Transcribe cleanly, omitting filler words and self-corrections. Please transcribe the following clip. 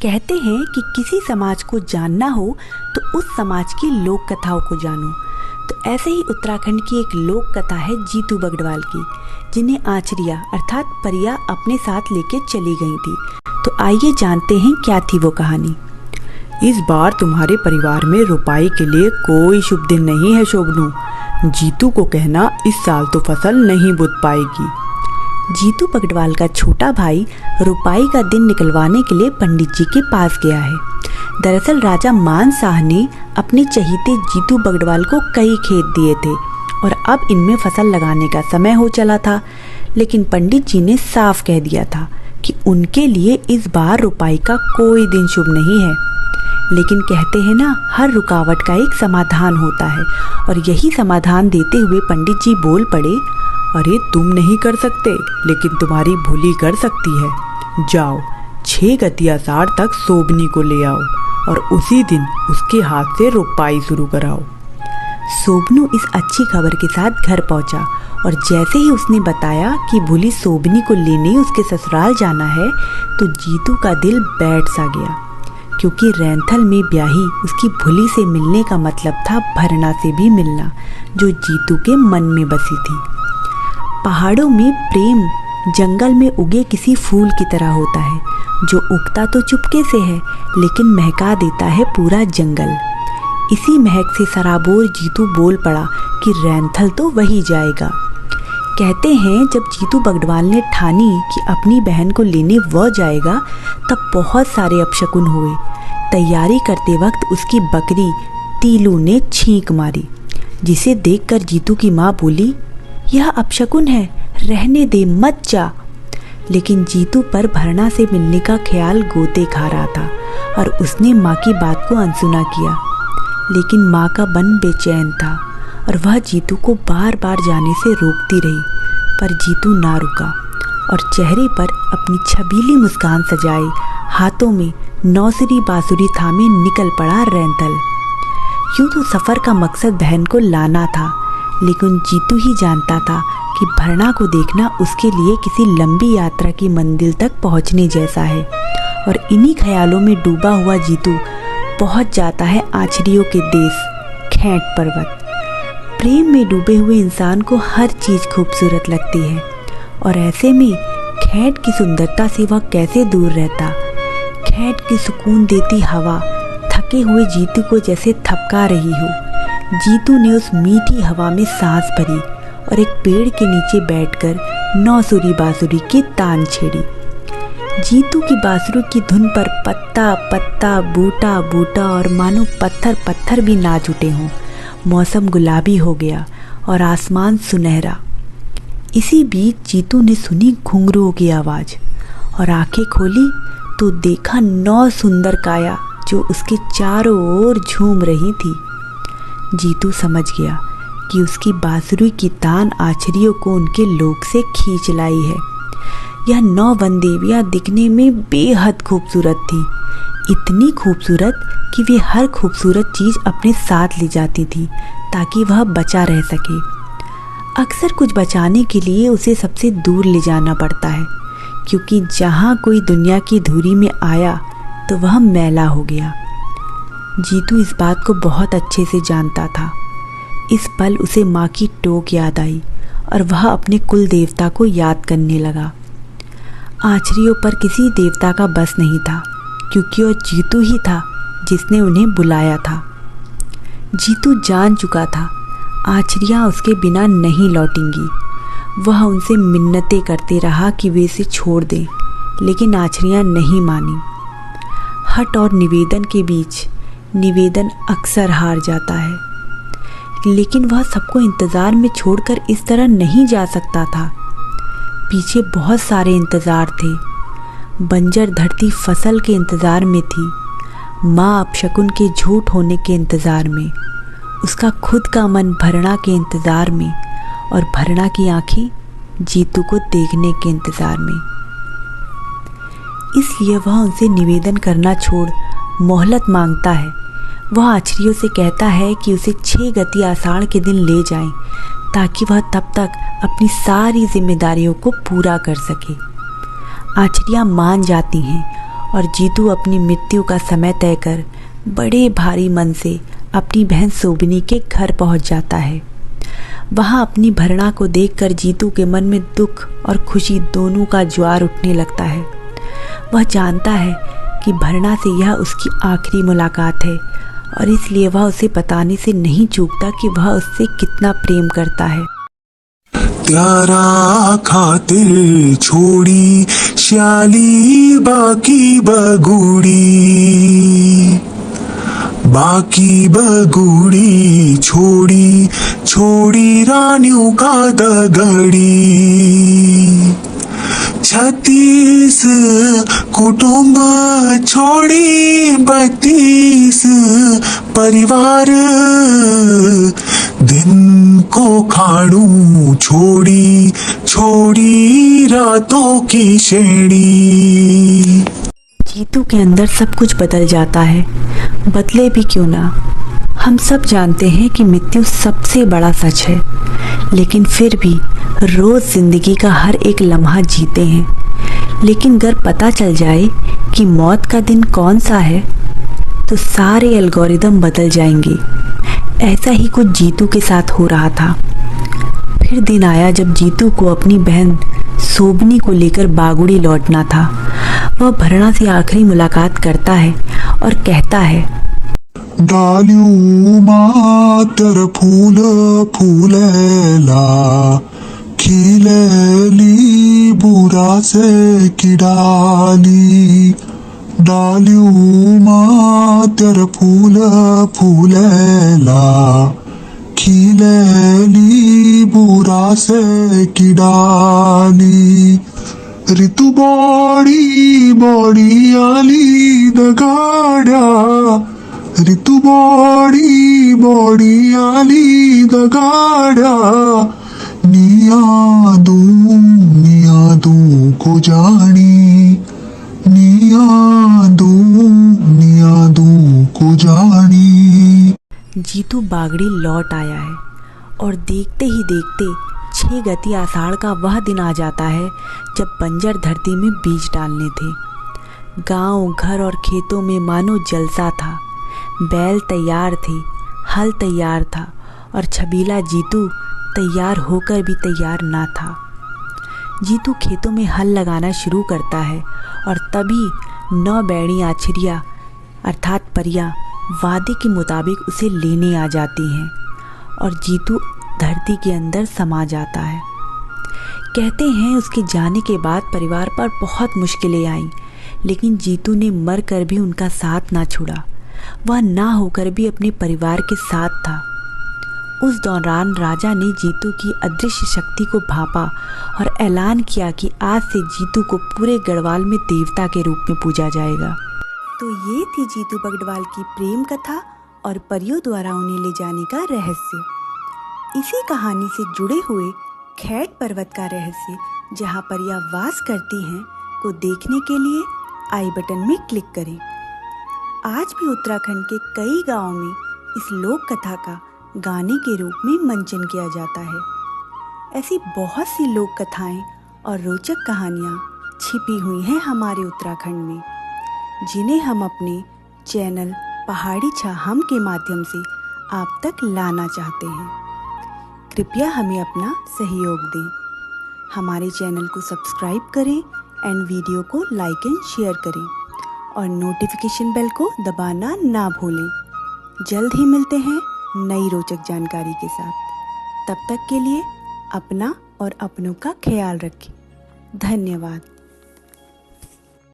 कहते हैं कि किसी समाज को जानना हो तो उस समाज की लोक कथाओं को जानो। तो ऐसे ही उत्तराखंड की एक लोक कथा है जीतू बगड़वाल की, जिन्हें आचरिया अर्थात परिया अपने साथ लेके चली गई थी। तो आइए जानते हैं क्या थी वो कहानी। इस बार तुम्हारे परिवार में रुपाई के लिए कोई शुभ दिन नहीं है शोभनू। जीतू को कहना इस साल तो फसल नहीं बुत पाएगी। जीतू बगड़वाल का छोटा भाई रुपाई का दिन निकलवाने के लिए पंडित जी के पास गया है। दरअसल राजा मान शाह ने अपने चहीते जीतू बगड़वाल को कई खेत दिए थे और अब इनमें फसल लगाने का समय हो चला था, लेकिन पंडित जी ने साफ कह दिया था कि उनके लिए इस बार रुपाई का कोई दिन शुभ नहीं है। लेकिन कहते हैं ना, हर रुकावट का एक समाधान होता है, और यही समाधान देते हुए पंडित जी बोल पड़े, अरे तुम नहीं कर सकते, लेकिन तुम्हारी भूली कर सकती है। जाओ 6 गतिया साढ़ तक सोबनी को ले आओ और उसी दिन उसके हाथ से रुपाई शुरू कराओ। सोबनू इस अच्छी खबर के साथ घर पहुंचा और जैसे ही उसने बताया कि भूली सोबनी को लेने उसके ससुराल जाना है, तो जीतू का दिल बैठ सा गया, क्योंकि रैंथल में ब्याही उसकी भूली से मिलने का मतलब था भरना से भी मिलना, जो जीतू के मन में बसी थी। पहाड़ों में प्रेम जंगल में उगे किसी फूल की तरह होता है, जो उगता तो चुपके से है लेकिन महका देता है पूरा जंगल। इसी महक से सराबोर जीतू बोल पड़ा कि रैंथल तो वही जाएगा। कहते हैं जब जीतू बगड़वाल ने ठानी कि अपनी बहन को लेने वह जाएगा, तब बहुत सारे अपशकुन हुए। तैयारी करते वक्त उसकी बकरी तीलू ने छींक मारी, जिसे देखकर जीतू की माँ बोली, यह अपशकुन है, रहने दे, मत जा। लेकिन जीतू पर भरना से मिलने का ख्याल गोते खा रहा था और उसने माँ की बात को अनसुना किया। लेकिन माँ का मन बेचैन था और वह जीतू को बार बार जाने से रोकती रही, पर जीतू ना रुका और चेहरे पर अपनी छबीली मुस्कान सजाए हाथों में नौसरी बांसुरी थामे निकल पड़ा रैंथल। यूँ तो सफ़र का मकसद बहन को लाना था, लेकिन जीतू ही जानता था कि भरना को देखना उसके लिए किसी लंबी यात्रा की मंजिल तक पहुंचने जैसा है। और इन्हीं ख्यालों में डूबा हुआ जीतू पहुंच जाता है आचरियों के देश खेंट पर्वत। प्रेम में डूबे हुए इंसान को हर चीज़ खूबसूरत लगती है, और ऐसे में खेंट की सुंदरता से वह कैसे दूर रहता। खेंट की सुकून देती हवा थके हुए जीतू को जैसे थपका रही हो। जीतू ने उस मीठी हवा में सांस भरी और एक पेड़ के नीचे बैठकर नौसुरी बांसुरी की तान छेड़ी। जीतू की बांसुरी की धुन पर पत्ता पत्ता, बूटा बूटा और मानो पत्थर पत्थर भी नाच उठे हों। मौसम गुलाबी हो गया और आसमान सुनहरा। इसी बीच जीतू ने सुनी घुंघरूओं की आवाज़ और आंखें खोली तो देखा 9 सुंदर काया जो उसके चारों ओर झूम रही थी। जीतू समझ गया कि उसकी बांसुरी की तान आचरियों को उनके लोक से खींच लाई है। यह 9 वनदेवियाँ दिखने में बेहद खूबसूरत थी, इतनी खूबसूरत कि वे हर खूबसूरत चीज़ अपने साथ ले जाती थी ताकि वह बचा रह सके। अक्सर कुछ बचाने के लिए उसे सबसे दूर ले जाना पड़ता है, क्योंकि जहाँ कोई दुनिया की धूरी में आया तो वह मैला हो गया। जीतू इस बात को बहुत अच्छे से जानता था। इस पल उसे माँ की टोक याद आई और वह अपने कुल देवता को याद करने लगा। आचरियों पर किसी देवता का बस नहीं था, क्योंकि वह जीतू ही था जिसने उन्हें बुलाया था। जीतू जान चुका था आचरियाँ उसके बिना नहीं लौटेंगी। वह उनसे मिन्नतें करते रहा कि वे इसे छोड़ दें, लेकिन आचरियाँ नहीं मानी। हट और निवेदन के बीच निवेदन अक्सर हार जाता है, लेकिन वह सबको इंतज़ार में छोड़कर इस तरह नहीं जा सकता था। पीछे बहुत सारे इंतज़ार थे। बंजर धरती फसल के इंतज़ार में थी, माँ अपशकुन के झूठ होने के इंतज़ार में, उसका खुद का मन भरना के इंतज़ार में, और भरना की आंखें जीतू को देखने के इंतज़ार में। इसलिए वह उनसे निवेदन करना छोड़ मोहलत मांगता है। वह आचरियों से कहता है कि उसे 6 गति आषाढ़ के दिन ले जाएं, ताकि वह तब तक अपनी सारी जिम्मेदारियों को पूरा कर सके। आचरियाँ मान जाती हैं और जीतू अपनी मृत्यु का समय तय कर बड़े भारी मन से अपनी बहन सोबनी के घर पहुंच जाता है। वहां अपनी भरणा को देखकर जीतू के मन में दुख और खुशी दोनों का ज्वार उठने लगता है। वह जानता है कि भरणा से यह उसकी आखिरी मुलाकात है और इसलिए वह उसे बताने से नहीं चूकता कि वह उससे कितना प्रेम करता है। त्यारा खातिर छोड़ी श्याली बाकी बगुड़ी छोड़ी रानियों का दगड़ी। 36 कुटुंब छोड़ी 32 परिवार, दिन को खाड़ू छोड़ी रातों की शेड़ी। जीतू के अंदर सब कुछ बदल जाता है, बदले भी क्यों ना। हम सब जानते हैं कि मृत्यु सबसे बड़ा सच है, लेकिन फिर भी रोज जिंदगी का हर एक लम्हा जीते हैं। लेकिन अगर पता चल जाए कि मौत का दिन कौन सा है तो सारे एल्गोरिदम बदल जाएंगे। ऐसा ही कुछ जीतू के साथ हो रहा था। फिर दिन आया जब जीतू को अपनी बहन सोबनी को लेकर बागुड़ी लौटना था। वह भरणा से आखिरी मुलाकात करता है और कहता है, डालियों मातर फूलेला खिलेली बुरा से की डाली। डालियों मातर फूलेला खिलेली बुरा से की डाली। ऋतु बॉडी आली दगाड्या। ऋतु बॉडी आली दगाड्या। नियादू को जानी। नियादू को जानी। जीतू बागड़ी लौट आया है और देखते ही देखते 6 गति आषाढ़ का वह दिन आ जाता है जब बंजर धरती में बीज डालने थे। गांव, घर और खेतों में मानो जलसा था। बैल तैयार थे, हल तैयार था और छबीला जीतू तैयार होकर भी तैयार ना था। जीतू खेतों में हल लगाना शुरू करता है और तभी 9 बैड़ी आछिरिया अर्थात परियां वादे के मुताबिक उसे लेने आ जाती हैं और जीतू धरती के अंदर समा जाता है। कहते हैं उसके जाने के बाद परिवार पर बहुत मुश्किलें आईं, लेकिन जीतू ने मर कर भी उनका साथ ना छोड़ा। वह ना होकर भी अपने परिवार के साथ था। उस दौरान राजा ने जीतू की अदृश्य शक्ति को भांपा और ऐलान किया कि आज से जीतू को पूरे गढ़वाल में देवता के रूप में पूजा जाएगा। तो ये थी जीतू बगड़वाल की प्रेम कथा और परियों द्वारा उन्हें ले जाने का रहस्य। इसी कहानी से जुड़े हुए खैट पर्वत का रहस्य, जहाँ परियां वास करती हैं, को देखने के लिए आई बटन में क्लिक करें। आज भी उत्तराखंड के कई गांवों में इस लोक कथा का गाने के रूप में मंचन किया जाता है। ऐसी बहुत सी लोक कथाएं और रोचक कहानियां छिपी हुई हैं हमारे उत्तराखंड में, जिन्हें हम अपने चैनल पहाड़ी छा हम के माध्यम से आप तक लाना चाहते हैं। कृपया हमें अपना सहयोग दें। हमारे चैनल को सब्सक्राइब करें एंड वीडियो को लाइक एंड शेयर करें और नोटिफिकेशन बेल को दबाना ना भूलें। जल्द ही मिलते हैं नई रोचक जानकारी के साथ। तब तक के लिए अपना और अपनों का ख्याल रखें। धन्यवाद।